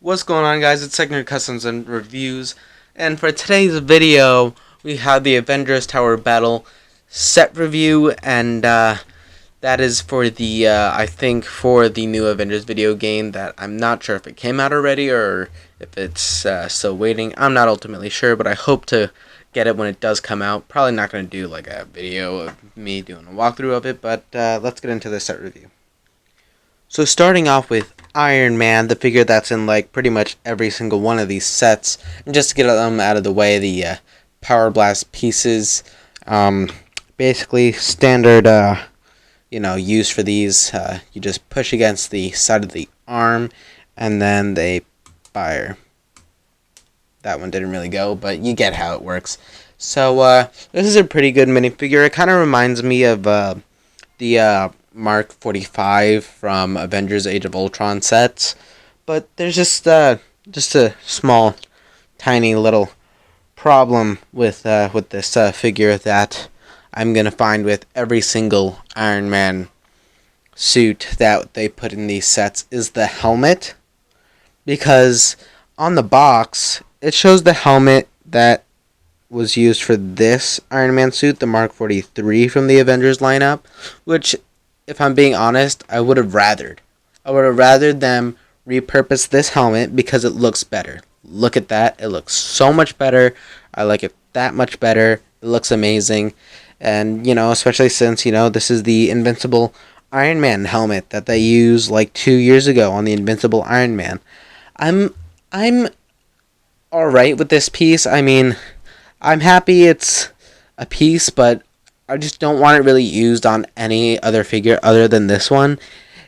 What's going on, guys? It's Secondary Customs and Reviews, and for today's video we have the Avengers Tower Battle set review, and that is for the I think for the new Avengers video game that I'm not sure if it came out already or if it's still waiting. I'm not ultimately sure, but I hope to get it when it does come out. Probably not going to do like a video of me doing a walkthrough of it, but let's get into the set review. So starting off with Iron Man, the figure that's in like pretty much every single one of these sets, and just to get them out of the way, the Power Blast pieces, basically standard, use for these. You just push against the side of the arm, and then they fire. That one didn't really go, but you get how it works. So this is a pretty good minifigure. It kind of reminds me of the Mark 45 from Avengers Age of Ultron sets, but there's just a small, tiny little problem with this figure that I'm gonna find with every single Iron Man suit that they put in these sets is the helmet, because on the box it shows the helmet that was used for this Iron Man suit, the Mark 43 from the Avengers lineup, which, if I'm being honest, I would have rathered. I would have rathered them repurpose this helmet because it looks better. Look at that. It looks so much better. I like it that much better. It looks amazing. And, especially since, this is the Invincible Iron Man helmet that they used like 2 years ago on the Invincible Iron Man. I'm alright with this piece. I mean, I'm happy it's a piece, but I just don't want it really used on any other figure other than this one.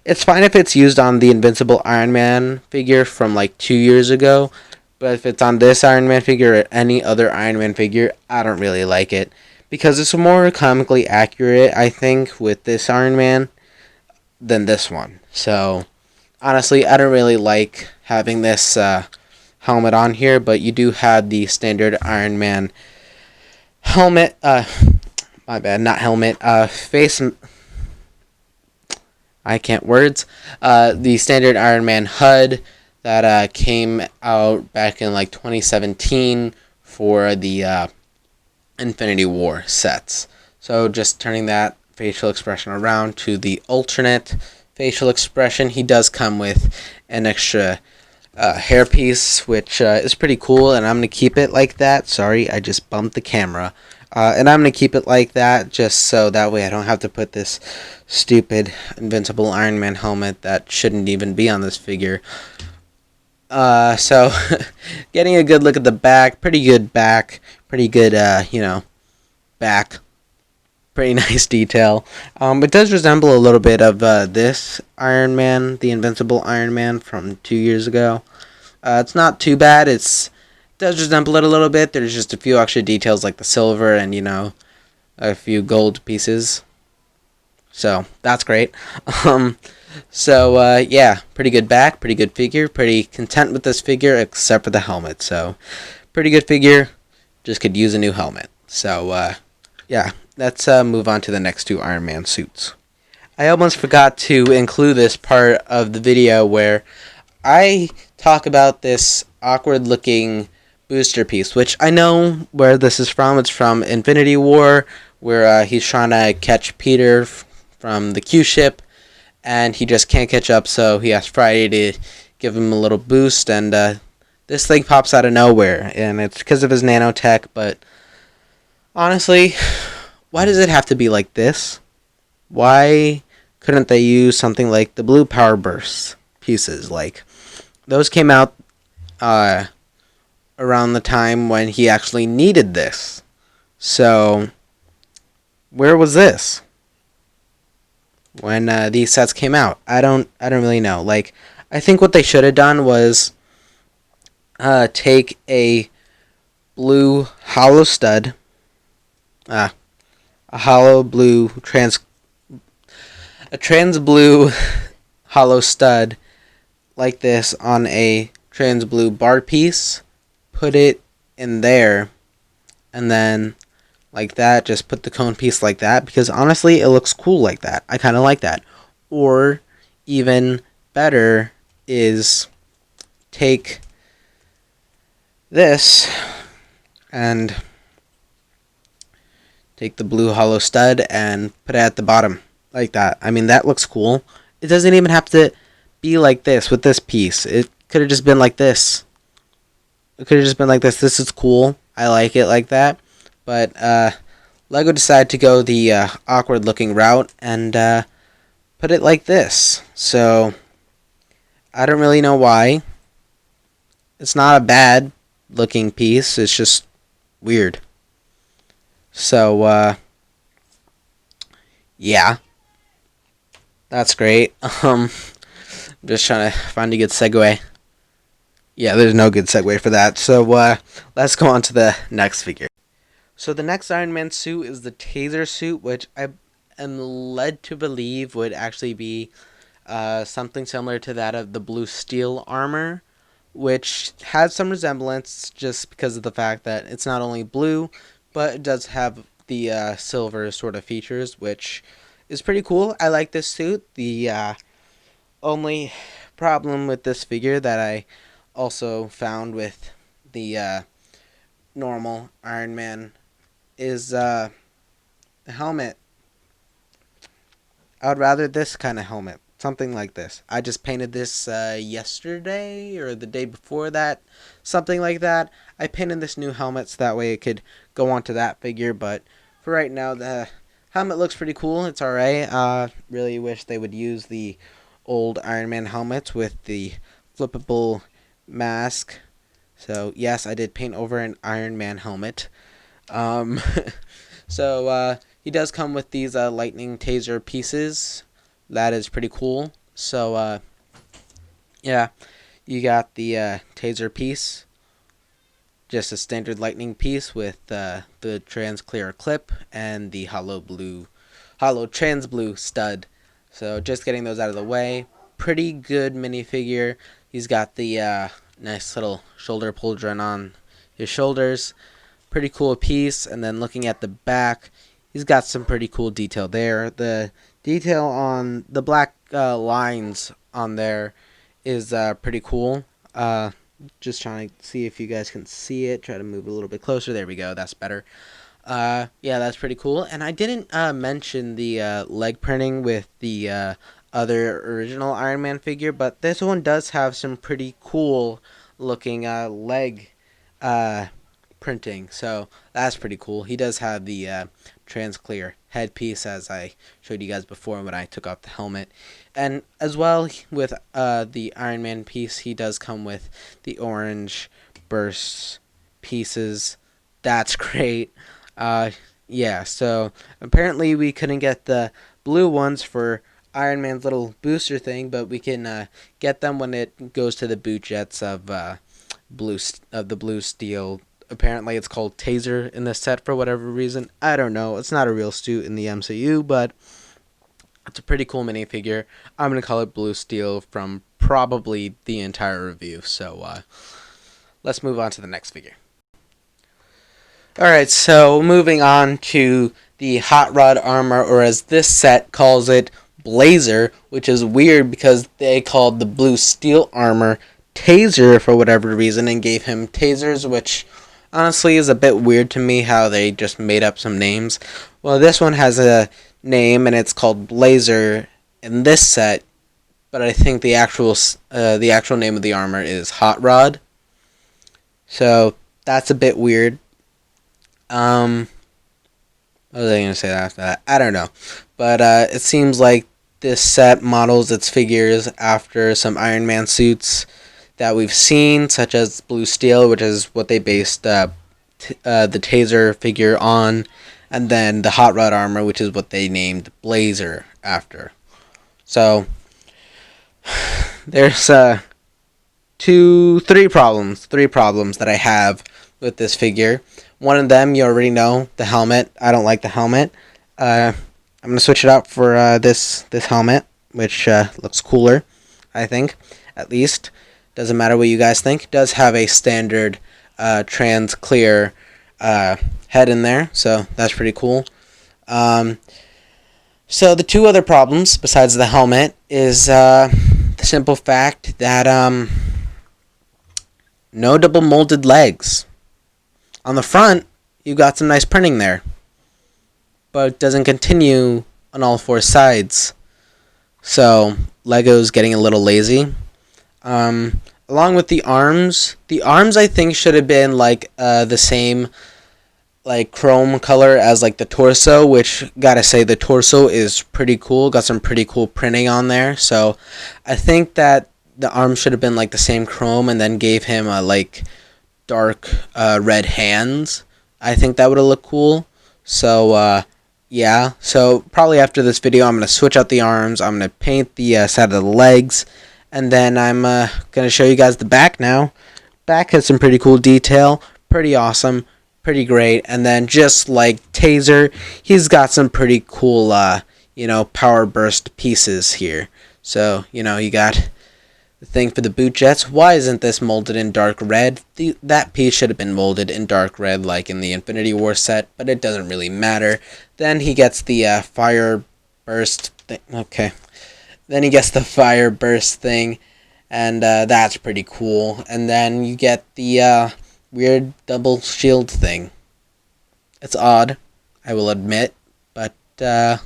It's fine if it's used on the Invincible Iron Man figure from like 2 years ago, but if it's on this Iron Man figure or any other Iron Man figure, I don't really like it, because it's more comically accurate, I think, with this Iron Man than this one. So honestly, I don't really like having this helmet on here, but you do have the standard Iron Man helmet, my bad, not helmet, face, I can't words, the standard Iron Man HUD that came out back in like 2017 for the Infinity War sets. So just turning that facial expression around to the alternate facial expression, he does come with an extra hairpiece, which is pretty cool, and I'm going to keep it like that. Sorry, I just bumped the camera. And I'm going to keep it like that just so that way I don't have to put this stupid Invincible Iron Man helmet that shouldn't even be on this figure. So getting a good look at the back, pretty good back, pretty good, back, pretty nice detail. It does resemble a little bit of this Iron Man, the Invincible Iron Man from 2 years ago. It's not too bad. It does resemble it a little bit. There's just a few extra details like the silver and, a few gold pieces. So that's great. Yeah, pretty good back, pretty good figure, pretty content with this figure except for the helmet. So pretty good figure, just could use a new helmet. So yeah, let's move on to the next two Iron Man suits. I almost forgot to include this part of the video where I talk about this awkward looking booster piece, which I know where this is from. It's from Infinity War, where he's trying to catch Peter from the Q ship, and he just can't catch up, so he asks Friday to give him a little boost, and this thing pops out of nowhere, and it's because of his nanotech. But honestly, why does it have to be like this? Why couldn't they use something like the blue power burst pieces? Like, those came out around the time when he actually needed this. So where was this when these sets came out? I don't really know. Like, I think what they should have done was take a blue hollow stud, a hollow blue trans blue hollow stud like this on a trans blue bar piece, put it in there, and then like that, just put the cone piece like that, because honestly it looks cool like that. I kind of like that. Or even better is take this and take the blue hollow stud and put it at the bottom like that. I mean, that looks cool. It doesn't even have to be like this with this piece. It could have just been like this. It could have just been like this. This is cool. I like it like that. But Lego decided to go the awkward looking route and put it like this. So I don't really know why. It's not a bad looking piece. It's just weird. So yeah, that's great. Just trying to find a good segue. Yeah, there's no good segue for that. So let's go on to the next figure. So the next Iron Man suit is the Taser suit, which I am led to believe would actually be something similar to that of the blue steel armor, which has some resemblance just because of the fact that it's not only blue, but it does have the silver sort of features, which is pretty cool. I like this suit. The only problem with this figure that I also found with the normal Iron Man is the helmet. I would rather this kind of helmet. Something like this. I just painted this yesterday or the day before that. Something like that. I painted this new helmet so that way it could go onto that figure. But for right now, the helmet looks pretty cool. It's alright. Really wish they would use the old Iron Man helmets with the flippable mask. So, yes, I did paint over an Iron Man helmet. Um, so, he does come with these lightning taser pieces. That is pretty cool. So, yeah, you got the taser piece. Just a standard lightning piece with the trans clear clip and the hollow trans blue stud. So, just getting those out of the way. Pretty good minifigure. He's got the nice little shoulder pauldron on his shoulders. Pretty cool piece. And then looking at the back, he's got some pretty cool detail there. The detail on the black lines on there is pretty cool. Just trying to see if you guys can see it. Try to move a little bit closer. There we go. That's better. Yeah, that's pretty cool. And I didn't mention the leg printing with the other original Iron Man figure, but this one does have some pretty cool looking leg printing. So that's pretty cool. He does have the trans clear headpiece, as I showed you guys before when I took off the helmet. And as well with the Iron Man piece, he does come with the orange burst pieces. That's great. Yeah, so apparently we couldn't get the blue ones for Iron Man's little booster thing, but we can get them when it goes to the boot jets of the blue steel. Apparently it's called Taser in the set for whatever reason. I don't know. It's not a real suit in the MCU, but it's a pretty cool minifigure. I'm going to call it Blue Steel from probably the entire review. So let's move on to the next figure. Alright, so moving on to the Hot Rod armor, or as this set calls it, Blazer, which is weird because they called the Blue Steel armor Taser for whatever reason and gave him tasers, which honestly is a bit weird to me how they just made up some names. Well, this one has a name and it's called Blazer in this set, but I think the actual name of the armor is Hot Rod. So that's a bit weird. What was I going to say after that? I don't know. But it seems like this set models its figures after some Iron Man suits that we've seen, such as Blue Steel, which is what they based the Taser figure on, and then the Hot Rod armor, which is what they named Blazer after. So there's three problems that I have with this figure. One of them, you already know, the helmet. I don't like the helmet. I'm going to switch it out for this helmet, which looks cooler, I think, at least. Doesn't matter what you guys think. It does have a standard trans clear head in there, so that's pretty cool. So the two other problems besides the helmet is the simple fact that no double molded legs. On the front, you got some nice printing there, but it doesn't continue on all four sides. So Lego's getting a little lazy. Along with the arms I think should have been like the same like chrome color as like the torso, which gotta say the torso is pretty cool. Got some pretty cool printing on there. So I think that the arms should have been like the same chrome, and then gave him a like dark red hands. I think that would have looked cool. So yeah. So probably after this video, I'm gonna switch out the arms. I'm gonna paint the side of the legs, and then I'm gonna show you guys the back now. Back has some pretty cool detail. Pretty awesome. Pretty great. And then just like Taser, he's got some pretty cool power burst pieces here. So you got the thing for the boot jets. Why isn't this molded in dark red? That piece should have been molded in dark red like in the Infinity War set, but it doesn't really matter. Then he gets the fire burst thing. Okay. Then he gets the fire burst thing, and that's pretty cool. And then you get the weird double shield thing. It's odd, I will admit, but I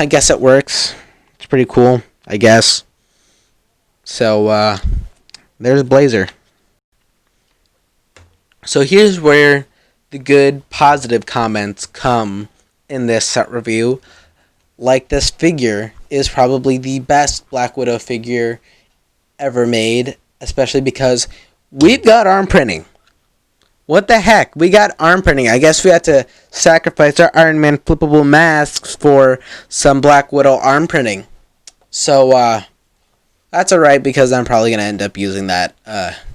guess it works. It's pretty cool, I guess. So there's Blazer. So here's where the good positive comments come in this set review. Like, this figure is probably the best Black Widow figure ever made, especially because we've got arm printing. What the heck? We got arm printing. I guess we had to sacrifice our Iron Man flippable masks for some Black Widow arm printing. So that's alright, because I'm probably going to end up using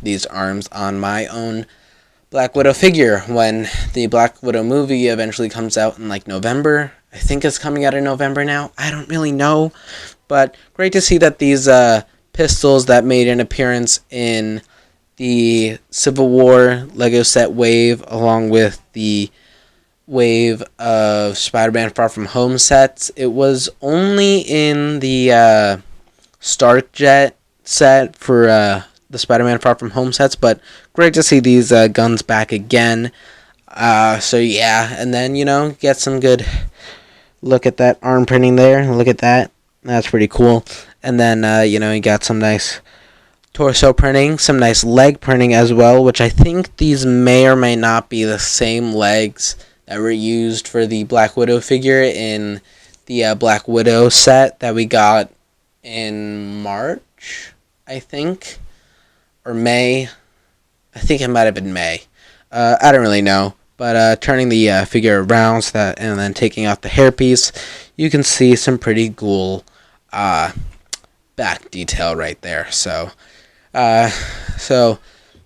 these arms on my own Black Widow figure when the Black Widow movie eventually comes out in like November. I think it's coming out in November now. I don't really know. But great to see that these pistols that made an appearance in the Civil War Lego set wave, along with the wave of Spider-Man Far From Home sets. It was only in the Stark Jet set for the Spider-Man Far From Home sets, but great to see these guns back again. So yeah, and then get some good look at that arm printing there. Look at that. That's pretty cool. And then you got some nice torso printing, some nice leg printing as well, which I think these may or may not be the same legs that were used for the Black Widow figure in the Black Widow set that we got in March, I think, or May. I think it might have been May. I don't really know, but turning the figure around so that, and then taking off the hairpiece, you can see some pretty cool back detail right there. So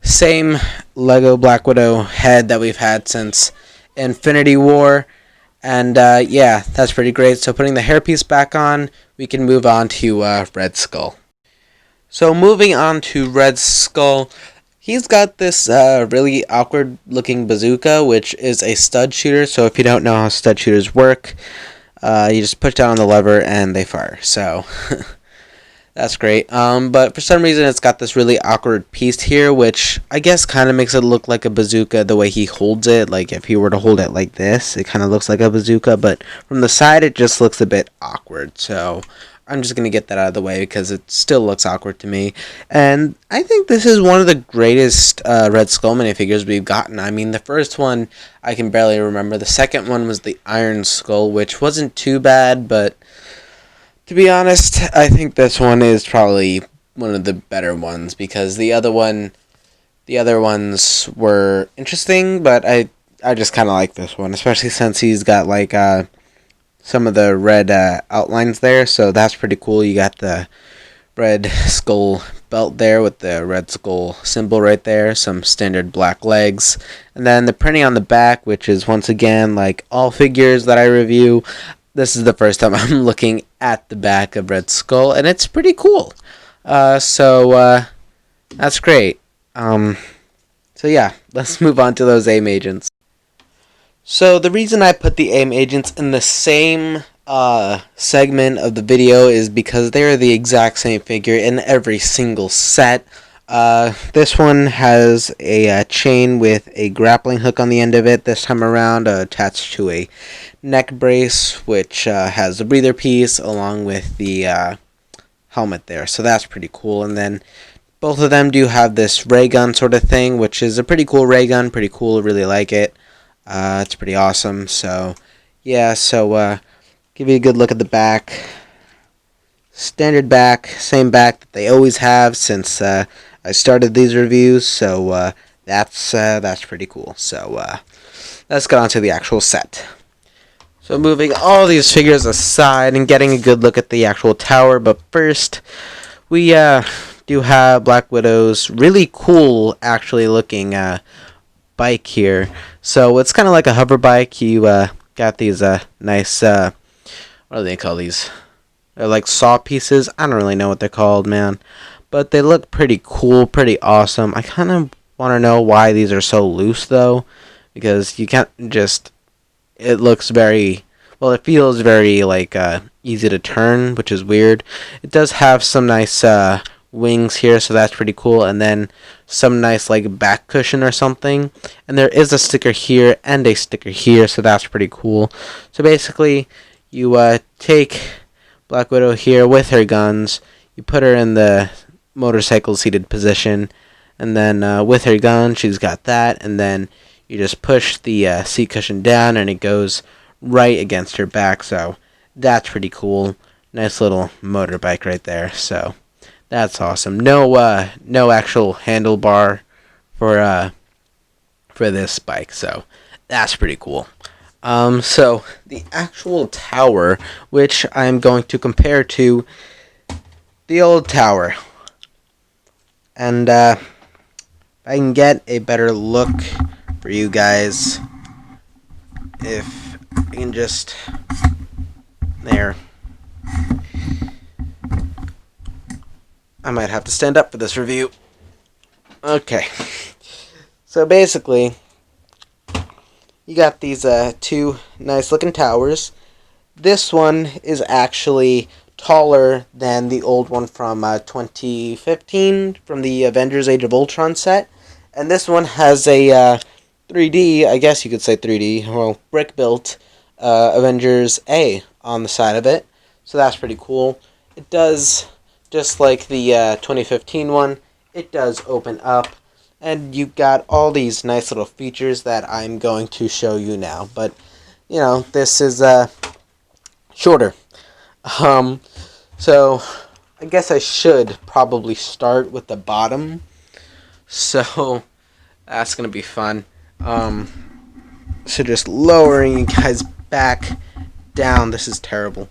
same Lego Black Widow head that we've had since Infinity War, and yeah, that's pretty great. So putting the hairpiece back on, we can move on to Red Skull. So moving on to Red Skull, he's got this really awkward looking bazooka, which is a stud shooter. So if you don't know how stud shooters work, you just push down on the lever and they fire. So that's great. But for some reason, it's got this really awkward piece here, which I guess kind of makes it look like a bazooka the way he holds it. Like, if he were to hold it like this, it kind of looks like a bazooka. But from the side, it just looks a bit awkward. So I'm just going to get that out of the way because it still looks awkward to me. And I think this is one of the greatest Red Skull minifigures we've gotten. I mean, the first one, I can barely remember. The second one was the Iron Skull, which wasn't too bad, but to be honest, I think this one is probably one of the better ones, because the other ones were interesting, but I just kind of like this one, especially since he's got like some of the red outlines there, so that's pretty cool. You got the Red Skull belt there with the Red Skull symbol right there, some standard black legs, and then the printing on the back, which is once again, like all figures that I review, this is the first time I'm looking at the back of Red Skull, and it's pretty cool. So that's great. So yeah, let's move on to those AIM agents. So the reason I put the AIM agents in the same segment of the video is because they're the exact same figure in every single set. This one has a chain with a grappling hook on the end of it this time around, attached to a neck brace, which has a breather piece along with the helmet there. So that's pretty cool. And then both of them do have this ray gun sort of thing, which is a pretty cool ray gun. Pretty cool. Really like it. It's pretty awesome. So yeah. So give you a good look at the back. Standard back, same back that they always have since I started these reviews. So that's pretty cool. So let's get on to the actual set. So moving all these figures aside and getting a good look at the actual tower, but first we do have Black Widow's really cool, actually looking bike here. So it's kind of like a hover bike. You got these nice what do they call these? They're like saw pieces. I don't really know what they're called, man, but they look pretty cool, pretty awesome. I kind of want to know why these are so loose though, because you can't just. It looks very well. It feels very like easy to turn, which is weird. It does have some nice wings here, so that's pretty cool, and then some nice like back cushion or something. And there is a sticker here and a sticker here, so that's pretty cool. So basically, you take Black Widow here with her guns. You put her in the motorcycle seated position, and then with her gun, she's got that, and then you just push the seat cushion down and it goes right against her back. So that's pretty cool. Nice little motorbike right there. So that's awesome. No actual handlebar for this bike. So that's pretty cool. So the actual tower, which I'm going to compare to the old tower, and I can get a better look for you guys if I can just there. I might have to stand up for this review. Okay, so basically you got these two nice looking towers. This one is actually taller than the old one from 2015 from the Avengers Age of Ultron set, and this one has a 3D, I guess you could say 3D, well, brick built Avengers A on the side of it. So that's pretty cool. It does, just like the 2015 one, it does open up. And you've got all these nice little features that I'm going to show you now. But, you know, this is shorter. So I guess I should probably start with the bottom. So that's going to be fun. So just lowering you guys back down. This is terrible.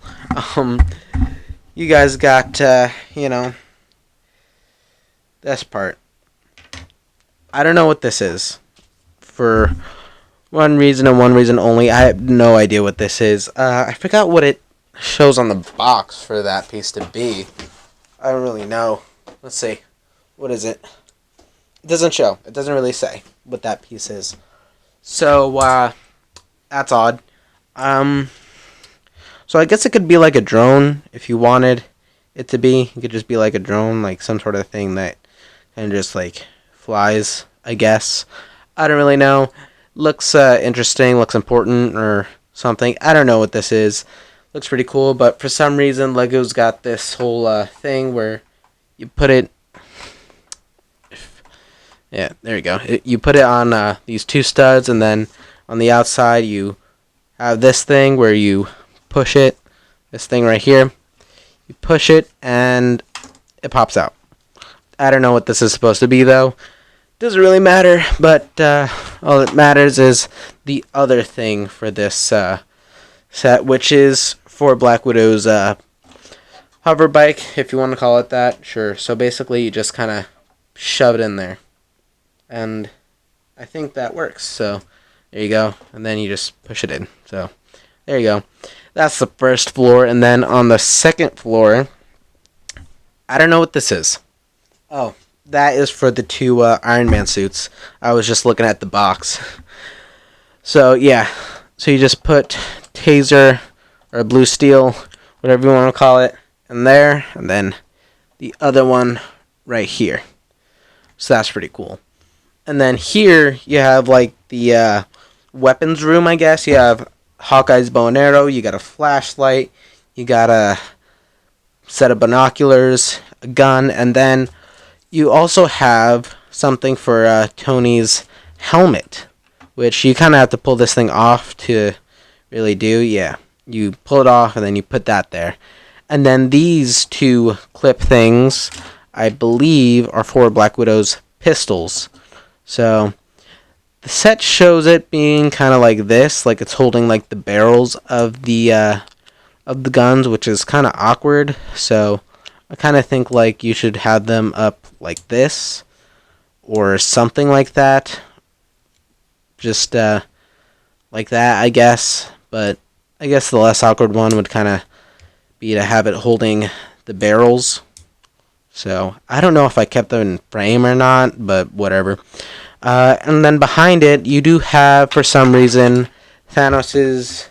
You guys got, you know, this part. I don't know what this is. For one reason and one reason only, I have no idea what this is. I forgot what it shows on the box for that piece to be. I don't really know. Let's see. What is it? It doesn't show. It doesn't really say what that piece is. So, that's odd. So I guess it could be like a drone if you wanted it to be. It could just be like a drone, like some sort of thing that kind of just like flies, I guess. I don't really know. Looks interesting, looks important or something. I don't know what this is. Looks pretty cool, but for some reason Lego's got this whole thing where you put it. Yeah, there you go. You put it on these two studs, and then on the outside you have this thing where you push it. This thing right here. You push it, and it pops out. I don't know what this is supposed to be, though. Doesn't really matter, but all that matters is the other thing for this set, which is for Black Widow's hover bike, if you want to call it that. Sure. So basically, you just kind of shove it in there. And I think that works. So there you go. And then you just push it in. So there you go. That's the first floor. And then on the second floor, I don't know what this is. Oh, that is for the two Iron Man suits. I was just looking at the box. So yeah. So you just put Taser or blue steel, whatever you want to call it, in there, and then the other one right here. So that's pretty cool. And then here you have like the weapons room, I guess. You have Hawkeye's bow and arrow, you got a flashlight, you got a set of binoculars, a gun, and then you also have something for Tony's helmet, which you kind of have to pull this thing off to really do. Yeah, you pull it off and then you put that there. And then these two clip things, I believe, are for Black Widow's pistols. So the set shows it being kind of like this, like it's holding like the barrels of the guns, which is kind of awkward. So I kind of think like you should have them up like this or something like that. Just like that, I guess. But I guess the less awkward one would kind of be to have it holding the barrels. So I don't know if I kept them in frame or not, but whatever. And then behind it, you do have, for some reason, Thanos'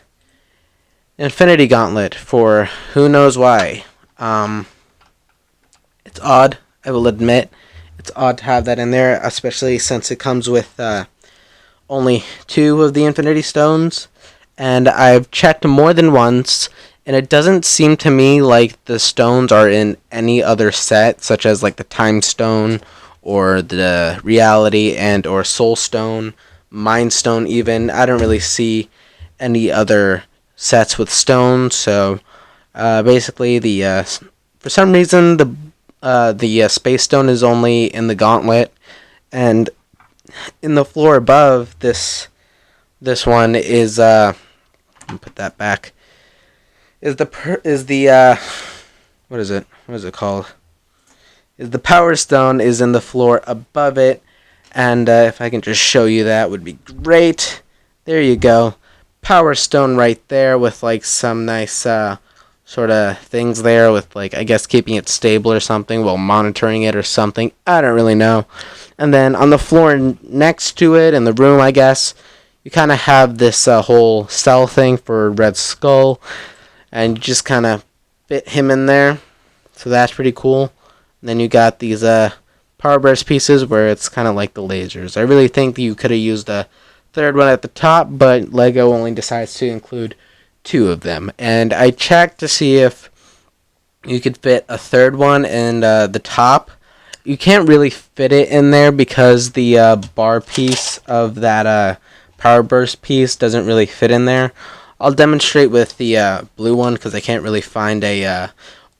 Infinity Gauntlet for who knows why. It's odd, I will admit. It's odd to have that in there, especially since it comes with only 2 of the Infinity Stones. And I've checked more than once, and it doesn't seem to me like the stones are in any other set, such as like the Time Stone or the Reality and or Soul Stone, Mind Stone even. I don't really see any other sets with stones. So basically, for some reason the Space Stone is only in the Gauntlet, and in the floor above this one is let me put that back. Is the what is it called? Is the Power Stone is in the floor above it, and if I can just show you that would be great. There you go, Power Stone right there with like some nice sort of things there with like I guess keeping it stable or something while monitoring it or something. I don't really know. And then on the floor next to it in the room, I guess you kind of have this whole cell thing for Red Skull, and you just kind of fit him in there. So that's pretty cool. And then you got these power burst pieces where it's kind of like the lasers. I really think you could have used a third one at the top, but LEGO only decides to include 2 of them. And I checked to see if you could fit a third one in the top. You can't really fit it in there because the bar piece of that power burst piece doesn't really fit in there. I'll demonstrate with the blue one because I can't really find a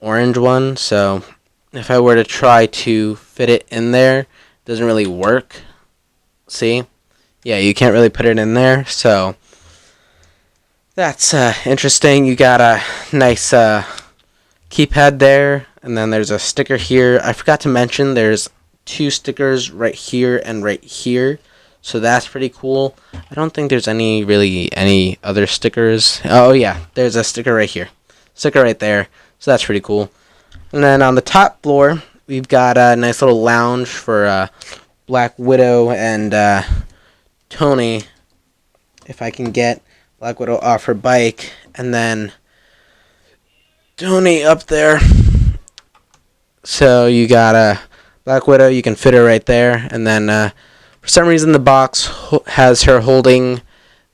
orange one. So if I were to try to fit it in there, it doesn't really work. See? Yeah, you can't really put it in there. So that's interesting. You got a nice keypad there, and then there's a sticker here. I forgot to mention there's 2 stickers right here and right here. So that's pretty cool. I don't think there's any other stickers. Oh yeah, there's a sticker right here. Sticker right there. So that's pretty cool. And then on the top floor, we've got a nice little lounge for Black Widow and Tony. If I can get Black Widow off her bike, and then Tony up there. So you got a Black Widow. You can fit her right there, and then for some reason the box has her holding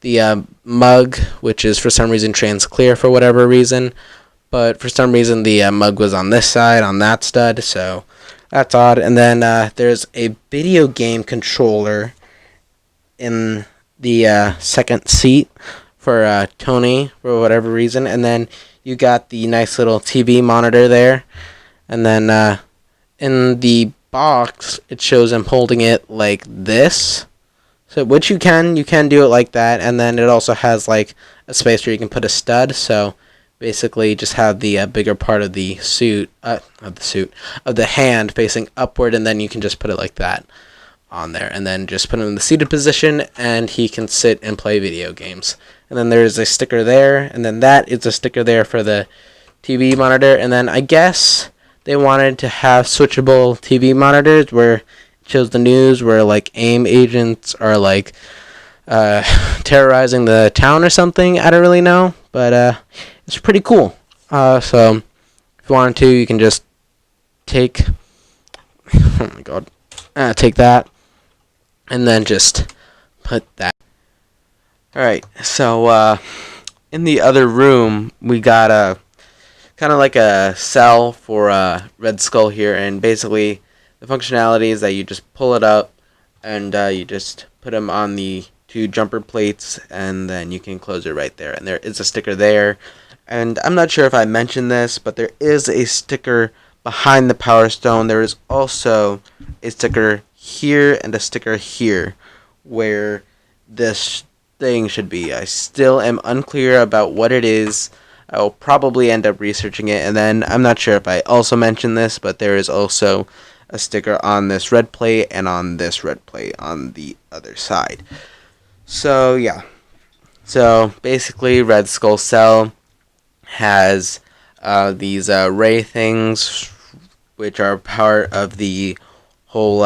the mug, which is for some reason trans clear for whatever reason. But for some reason the mug was on this side, on that stud, so that's odd. And then there's a video game controller in the second seat for Tony for whatever reason. And then you got the nice little TV monitor there. And then in the box, it shows him holding it like this. So, which you can do it like that. And then it also has like a space where you can put a stud. So basically just have the bigger part of the of the hand facing upward, and then you can just put it like that on there, and then just put him in the seated position, and he can sit and play video games. And then there's a sticker there, and then that is a sticker there for the TV monitor. And then I guess they wanted to have switchable TV monitors where it shows the news, where like AIM agents are like terrorizing the town or something. I don't really know, but it's pretty cool. So if you wanted to, you can just take oh my god, take that and then just put that. All right, so in the other room we got a kind of like a cell for Red Skull here, and basically the functionality is that you just pull it up and you just put them on the two jumper plates, and then you can close it right there. And there is a sticker there, and I'm not sure if I mentioned this, but there is a sticker behind the Power Stone. There is also a sticker here and a sticker here where this thing should be. I still am unclear about what it is. I will probably end up researching it, and then I'm not sure if I also mentioned this, but there is also a sticker on this red plate and on this red plate on the other side. So yeah, so basically Red Skull Cell has these ray things, which are part of the whole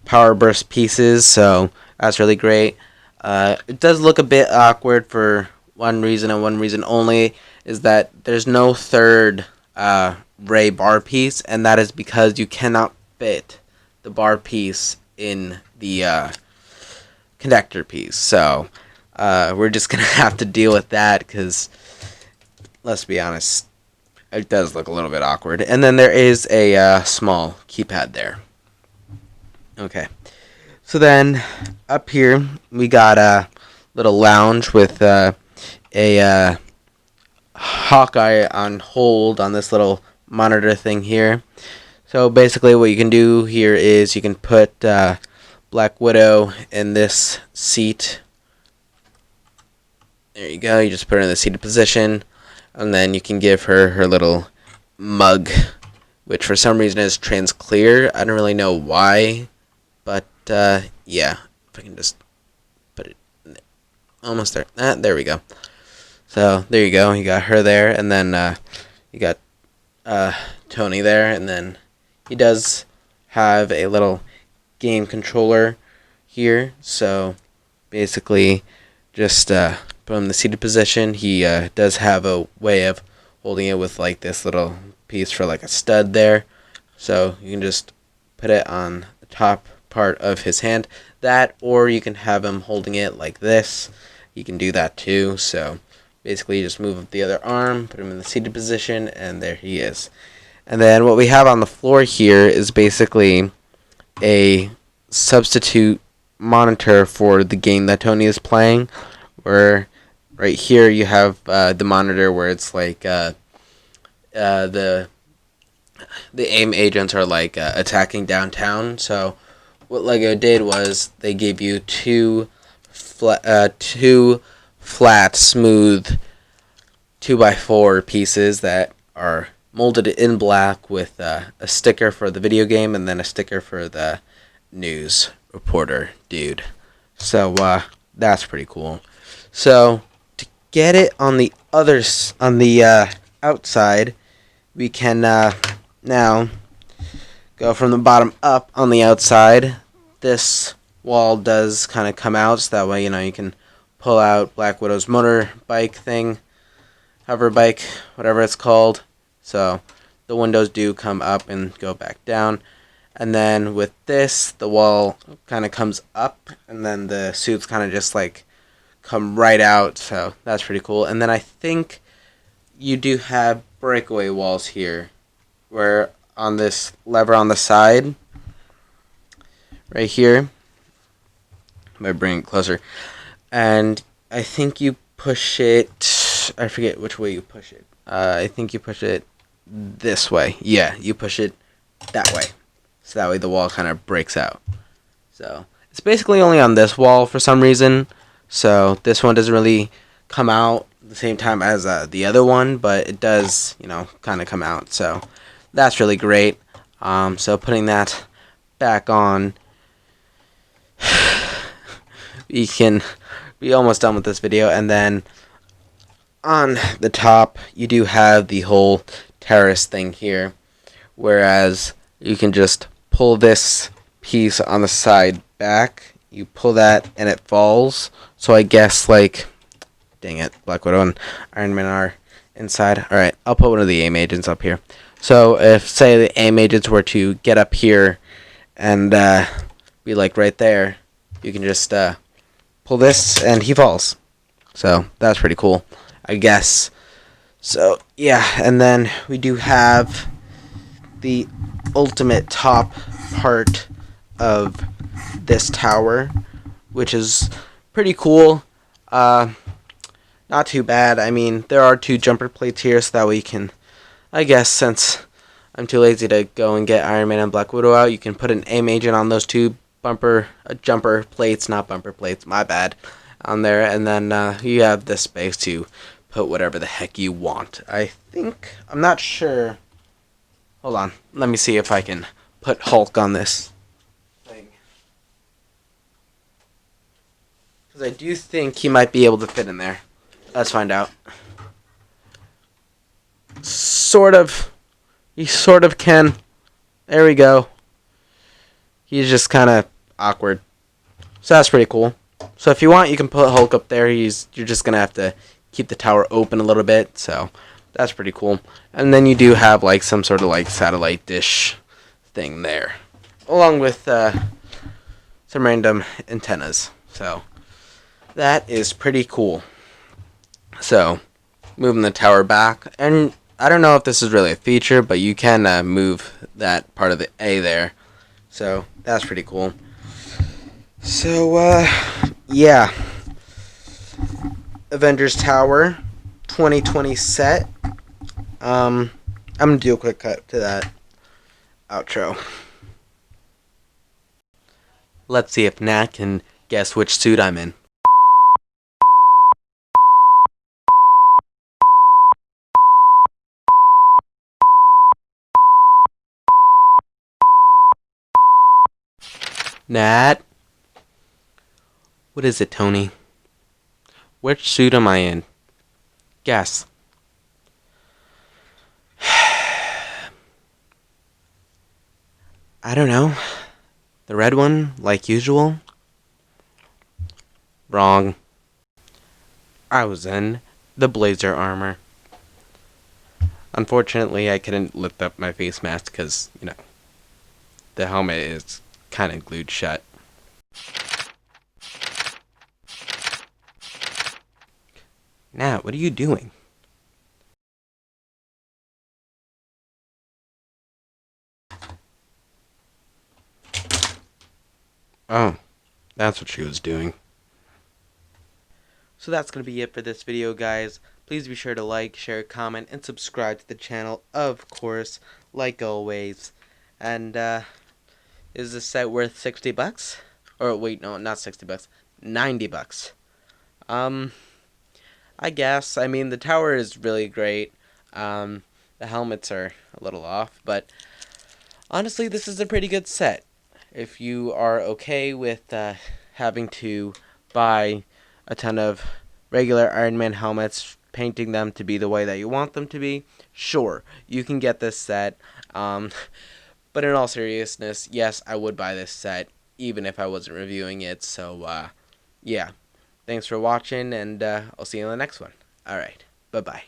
power burst pieces, so that's really great. It does look a bit awkward for one reason and one reason only, is that there's no third ray bar piece, and that is because you cannot fit the bar piece in the connector piece. So we're just going to have to deal with that because, let's be honest, it does look a little bit awkward. And then there is a small keypad there. Okay. So then up here we got a little lounge with a Hawkeye on hold on this little monitor thing here. So basically what you can do here is you can put Black Widow in this seat. There you go. You just put her in the seated position, and then you can give her her little mug, which for some reason is trans clear. I don't really know why, but yeah, if I can just put it in there. Almost there. There we go. So there you go. You got her there, and then you got Tony there, and then he does have a little game controller here. So basically, just put him in the seated position. He does have a way of holding it with like this little piece for like a stud there. So you can just put it on the top part of his hand. That, or you can have him holding it like this. You can do that too. So basically, you just move up the other arm, put him in the seated position, and there he is. And then what we have on the floor here is basically a substitute monitor for the game that Tony is playing. Where right here you have the monitor where it's like the AIM agents are like attacking downtown. So what Lego did was they gave you two flat, smooth 2x4 pieces that are molded in black with a sticker for the video game and then a sticker for the news reporter dude. So that's pretty cool. So to get it on the outside, we can now go from the bottom up on the outside. This wall does kind of come out, so that way you can pull out Black Widow's motorbike thing, hover bike, whatever it's called. So the windows do come up and go back down. And then with this, the wall kind of comes up, and then the suits kind of just like come right out. So that's pretty cool. And then I think you do have breakaway walls here, where on this lever on the side, right here, I might bring it closer, and I think you push it, I forget which way you push it. I think you push it this way. Yeah, you push it that way. So that way the wall kind of breaks out. So it's basically only on this wall for some reason. So this one doesn't really come out at the same time as the other one, but it does, kind of come out. So that's really great. So putting that back on, we can be almost done with this video. And then on the top, you do have the whole terrace thing here, whereas you can just pull this piece on the side back. You pull that and it falls. So I guess Dang it. Black Widow and Iron Man are inside. Alright, I'll put one of the AIM agents up here. So if, say, the AIM agents were to get up here and be like right there, you can just pull this and he falls. So that's pretty cool, I guess. So yeah, and then we do have the ultimate top part of this tower, which is pretty cool. Not too bad. I mean, there are 2 jumper plates here, so that we can, I guess, since I'm too lazy to go and get Iron Man and Black Widow out, you can put an AIM agent on those 2 jumper plates, not bumper plates, my bad, on there, and then you have this space to put whatever the heck you want. I'm not sure. Hold on, let me see if I can put Hulk on this thing. Because I do think he might be able to fit in there. Let's find out. Sort of. He sort of can. There we go. He's just kind of awkward. So that's pretty cool. So if you want, you can put Hulk up there. You're just going to have to keep the tower open a little bit. So that's pretty cool. And then you do have like some sort of like satellite dish thing there. Along with some random antennas. So that is pretty cool. So moving the tower back. And I don't know if this is really a feature, but you can move that part of the A there. So that's pretty cool. So yeah, Avengers Tower 2020 set. I'm gonna do a quick cut to that outro. Let's see if Nat can guess which suit I'm in. Nat? What is it, Tony? Which suit am I in? Guess. I don't know. The red one, like usual? Wrong. I was in the blazer armor. Unfortunately, I couldn't lift up my face mask because, the helmet is kind of glued shut. Nat, what are you doing? Oh, that's what she was doing. So that's going to be it for this video, guys. Please be sure to like, share, comment, and subscribe to the channel, of course, like always. And, is this set worth $60? Or, wait, no, not $60. $90. I guess. I mean, the tower is really great. The helmets are a little off, but honestly, this is a pretty good set. If you are okay with having to buy a ton of regular Iron Man helmets, painting them to be the way that you want them to be, sure, you can get this set. But in all seriousness, yes, I would buy this set, even if I wasn't reviewing it. So, yeah. Thanks for watching, and I'll see you in the next one. Alright, bye-bye.